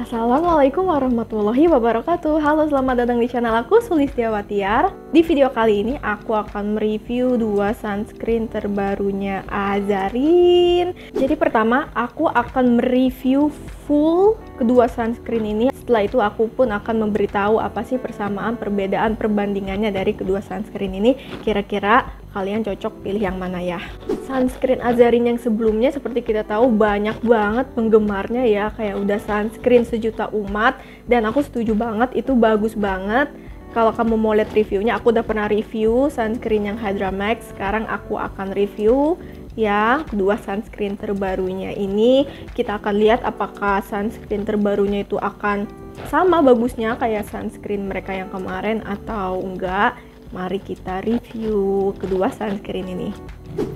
Assalamualaikum warahmatullahi wabarakatuh. Halo, selamat datang di channel aku, Sulistiawatiar. Di video kali ini aku akan mereview dua sunscreen terbarunya Azarin. Jadi pertama aku akan mereview full kedua sunscreen ini. Setelah itu aku pun akan memberitahu apa sih persamaan, perbedaan, perbandingannya dari kedua sunscreen ini. Kira-kira kalian cocok pilih yang mana ya? Sunscreen Azarin yang sebelumnya seperti kita tahu banyak banget penggemarnya ya, kayak udah sunscreen sejuta umat, dan aku setuju banget, itu bagus banget. Kalau kamu mau lihat reviewnya, aku udah pernah review sunscreen yang Hydra Max. Sekarang aku akan review yang kedua sunscreen terbarunya ini. Kita akan lihat apakah sunscreen terbarunya itu akan sama bagusnya kayak sunscreen mereka yang kemarin atau enggak. Mari kita review kedua sunscreen ini.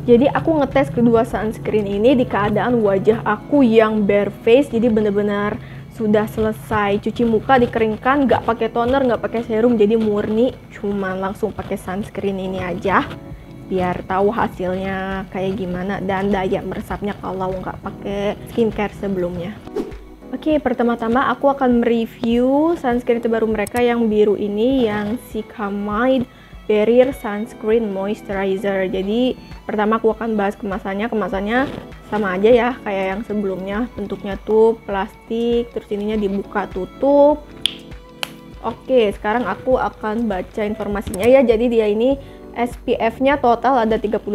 Jadi aku ngetes kedua sunscreen ini di keadaan wajah aku yang bare face, jadi bener-bener sudah selesai cuci muka, dikeringkan, nggak pakai toner, nggak pakai serum, jadi murni cuman langsung pakai sunscreen ini aja biar tahu hasilnya kayak gimana dan daya meresapnya kalau nggak pakai skincare sebelumnya. Oke, pertama-tama aku akan mereview sunscreen terbaru mereka yang biru ini, yang Cicamide Barrier Sunscreen Moisturizer. Jadi pertama aku akan bahas kemasannya. Kemasannya sama aja ya kayak yang sebelumnya, bentuknya tuh plastik, terus ininya dibuka tutup. Oke, sekarang aku akan baca informasinya ya. Jadi dia ini SPF-nya total ada 35,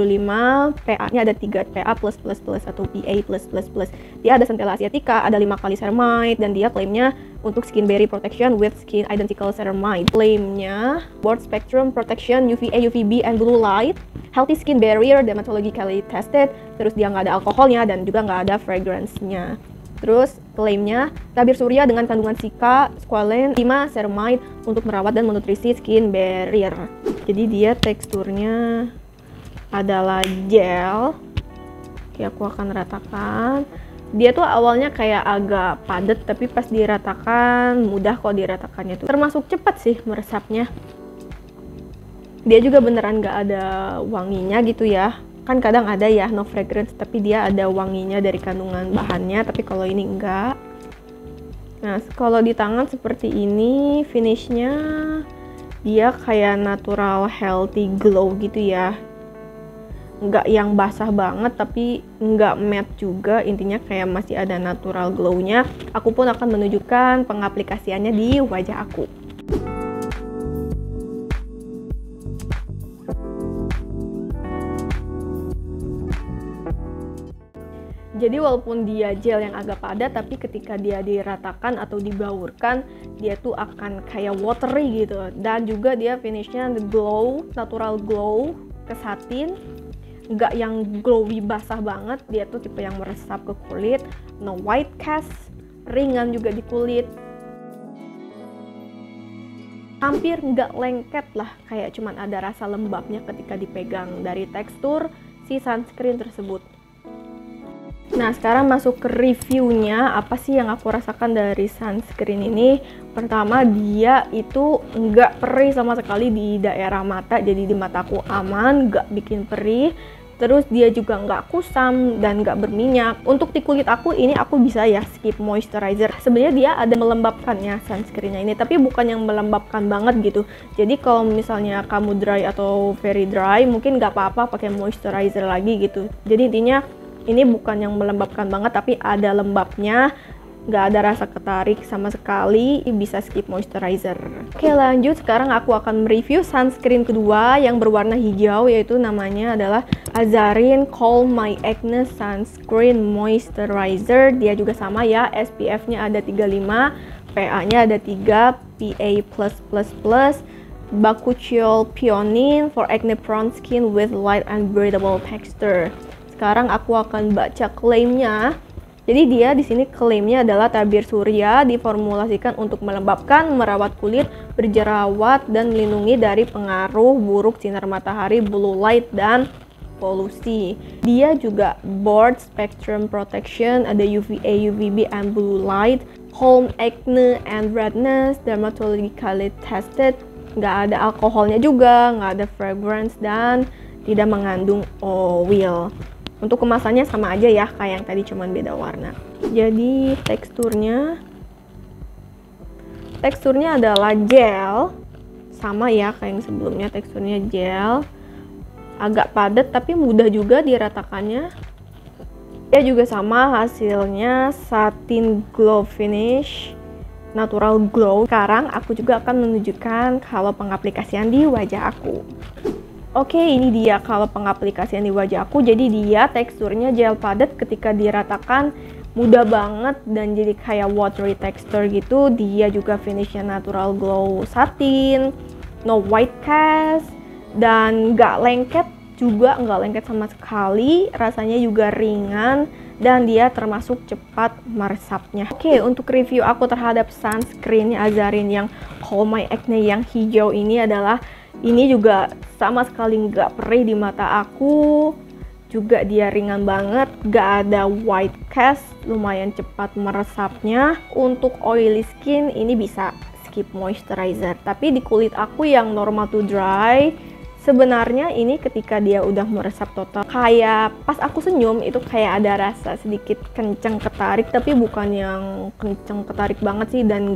PA-nya ada 3, PA+++ atau PA+++. Dia ada centella asiatica, ada 5 kali ceramide, dan dia klaimnya untuk skin barrier protection with skin identical ceramide. Klaimnya broad spectrum protection UVA, UVB, and blue light, healthy skin barrier, dermatologically tested, terus dia nggak ada alkoholnya dan juga nggak ada fragrance-nya. Terus klaimnya tabir surya dengan kandungan sika, squalene, 5 ceramide untuk merawat dan menutrisi skin barrier. Jadi dia teksturnya adalah gel. Oke, aku akan ratakan. Dia tuh awalnya kayak agak padat, tapi pas diratakan mudah kok diratakannya tuh. Termasuk cepat sih meresapnya. Dia juga beneran nggak ada wanginya gitu ya. Kan kadang ada ya no fragrance, tapi dia ada wanginya dari kandungan bahannya, tapi kalau ini enggak. Nah, kalau di tangan seperti ini, finishnya dia kayak natural healthy glow gitu ya. Enggak yang basah banget, tapi enggak matte juga, intinya kayak masih ada natural glow-nya. Aku pun akan menunjukkan pengaplikasiannya di wajah aku. Jadi walaupun dia gel yang agak padat, tapi ketika dia diratakan atau dibaurkan, dia tuh akan kayak watery gitu. Dan juga dia finishnya the glow, natural glow ke satin. Nggak yang glowy basah banget, dia tuh tipe yang meresap ke kulit. No white cast, ringan juga di kulit. Hampir nggak lengket lah, kayak cuman ada rasa lembabnya ketika dipegang dari tekstur si sunscreen tersebut. Nah, sekarang masuk ke reviewnya. Apa sih yang aku rasakan dari sunscreen ini? Pertama, dia itu nggak perih sama sekali di daerah mata, jadi di mataku aman, nggak bikin perih. Terus dia juga nggak kusam dan nggak berminyak. Untuk di kulit aku ini aku bisa ya skip moisturizer. Sebenarnya dia ada melembabkannya sunscreennya ini, tapi bukan yang melembabkan banget gitu. Jadi kalau misalnya kamu dry atau very dry, mungkin nggak apa-apa pakai moisturizer lagi gitu. Jadi intinya ini bukan yang melembabkan banget, tapi ada lembabnya, nggak ada rasa ketarik sama sekali, bisa skip moisturizer. Oke, lanjut. Sekarang aku akan mereview sunscreen kedua yang berwarna hijau, yaitu namanya adalah Azarin Calm My Acne Sunscreen Moisturizer. Dia juga sama ya, SPF-nya ada 35, PA-nya ada 3, PA+++, Bakuchiol Pionin for acne prone skin with light and breathable texture. Sekarang aku akan baca klaimnya. Jadi dia di sini klaimnya adalah tabir surya diformulasikan untuk melembabkan, merawat kulit, berjerawat, dan melindungi dari pengaruh buruk sinar matahari, blue light, dan polusi. Dia juga broad spectrum protection, ada UVA, UVB, and blue light, calm acne and redness, dermatologically tested, nggak ada alkoholnya juga, nggak ada fragrance, dan tidak mengandung oil. Untuk kemasannya sama aja ya kayak yang tadi, cuman beda warna. Jadi teksturnya Teksturnya adalah gel, sama ya kayak yang sebelumnya, teksturnya gel. Agak padat tapi mudah juga diratakannya. Ya juga sama, hasilnya satin glow finish, natural glow. Sekarang aku juga akan menunjukkan kalau pengaplikasian di wajah aku. Oke, ini dia kalau pengaplikasian di wajah aku. Jadi dia teksturnya gel padat, ketika diratakan mudah banget dan jadi kayak watery texture gitu. Dia juga finishnya natural glow satin, no white cast, dan nggak lengket juga, nggak lengket sama sekali. Rasanya juga ringan dan dia termasuk cepat meresapnya. Oke, untuk review aku terhadap sunscreennya Azarin yang Call My Acne yang hijau ini adalah, ini juga sama sekali nggak perih di mata aku. Juga dia ringan banget, nggak ada white cast, lumayan cepat meresapnya. Untuk oily skin ini bisa skip moisturizer. Tapi di kulit aku yang normal to dry, sebenarnya ini ketika dia udah meresap total, kayak pas aku senyum itu kayak ada rasa sedikit kenceng ketarik, tapi bukan yang kenceng ketarik banget sih, dan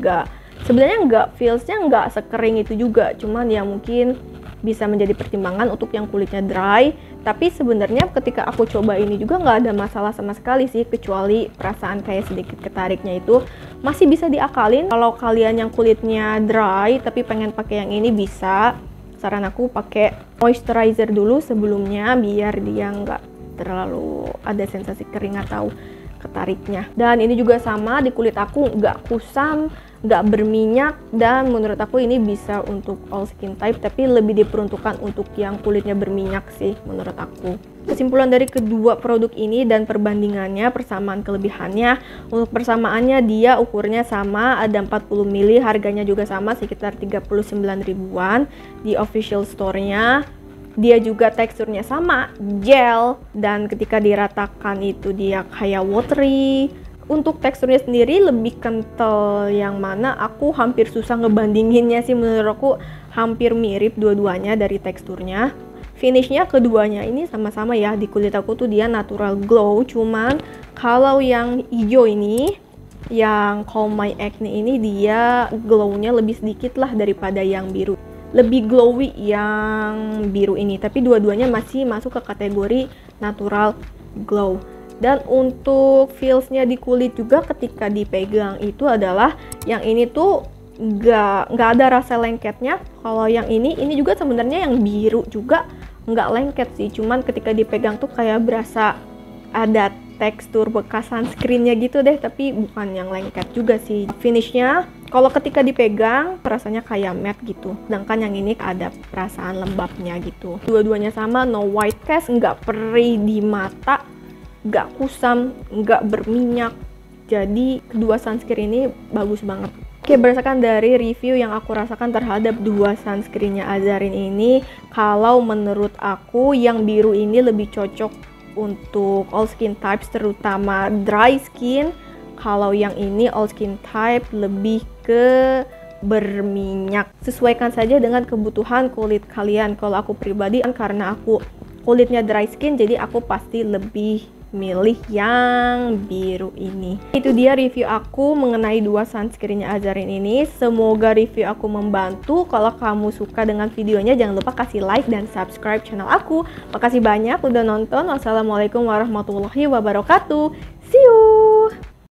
sebenarnya nggak, feelsnya nggak sekering itu juga, cuman ya mungkin bisa menjadi pertimbangan untuk yang kulitnya dry. Tapi sebenarnya ketika aku coba ini juga nggak ada masalah sama sekali sih, kecuali perasaan kayak sedikit ketariknya itu masih bisa diakalin. Kalau kalian yang kulitnya dry tapi pengen pakai yang ini, bisa, saran aku pakai moisturizer dulu sebelumnya biar dia nggak terlalu ada sensasi kering atau ketariknya. Dan ini juga sama, di kulit aku nggak kusam, nggak berminyak, dan menurut aku ini bisa untuk all skin type, tapi lebih diperuntukkan untuk yang kulitnya berminyak sih menurut aku. Kesimpulan dari kedua produk ini dan perbandingannya, persamaan kelebihannya. Untuk persamaannya, dia ukurnya sama, ada 40 ml, harganya juga sama, sekitar 39 ribuan di official store-nya. Dia juga teksturnya sama, gel, dan ketika diratakan itu dia kayak watery. Untuk teksturnya sendiri lebih kental yang mana, aku hampir susah ngebandinginnya sih, menurut aku hampir mirip dua-duanya dari teksturnya. Finishnya keduanya ini sama-sama ya, di kulit aku tuh dia natural glow, cuman kalau yang hijau ini, yang Call My Acne ini, dia glownya lebih sedikit lah daripada yang biru. Lebih glowy yang biru ini, tapi dua-duanya masih masuk ke kategori natural glow. Dan untuk feelsnya di kulit juga ketika dipegang itu adalah, yang ini tuh nggak ada rasa lengketnya. Kalau yang ini juga sebenarnya yang biru juga nggak lengket sih, cuman ketika dipegang tuh kayak berasa ada tekstur bekas sunscreennya gitu deh, tapi bukan yang lengket juga sih. Finishnya kalau ketika dipegang rasanya kayak matte gitu, sedangkan yang ini ada perasaan lembabnya gitu. Dua-duanya sama, no white cast, nggak perih di mata, nggak kusam, nggak berminyak. Jadi kedua sunscreen ini bagus banget. Oke, berdasarkan dari review yang aku rasakan terhadap dua sunscreennya Azarin ini, kalau menurut aku yang biru ini lebih cocok untuk all skin types, terutama dry skin. Kalau yang ini all skin type lebih ke berminyak. Sesuaikan saja dengan kebutuhan kulit kalian. Kalau aku pribadi, karena aku kulitnya dry skin, jadi aku pasti lebih milih yang biru ini. Itu dia review aku mengenai dua sunscreennya Azarin ini. Semoga review aku membantu. Kalau kamu suka dengan videonya, jangan lupa kasih like dan subscribe channel aku. Makasih banyak udah nonton. Wassalamualaikum warahmatullahi wabarakatuh. See you!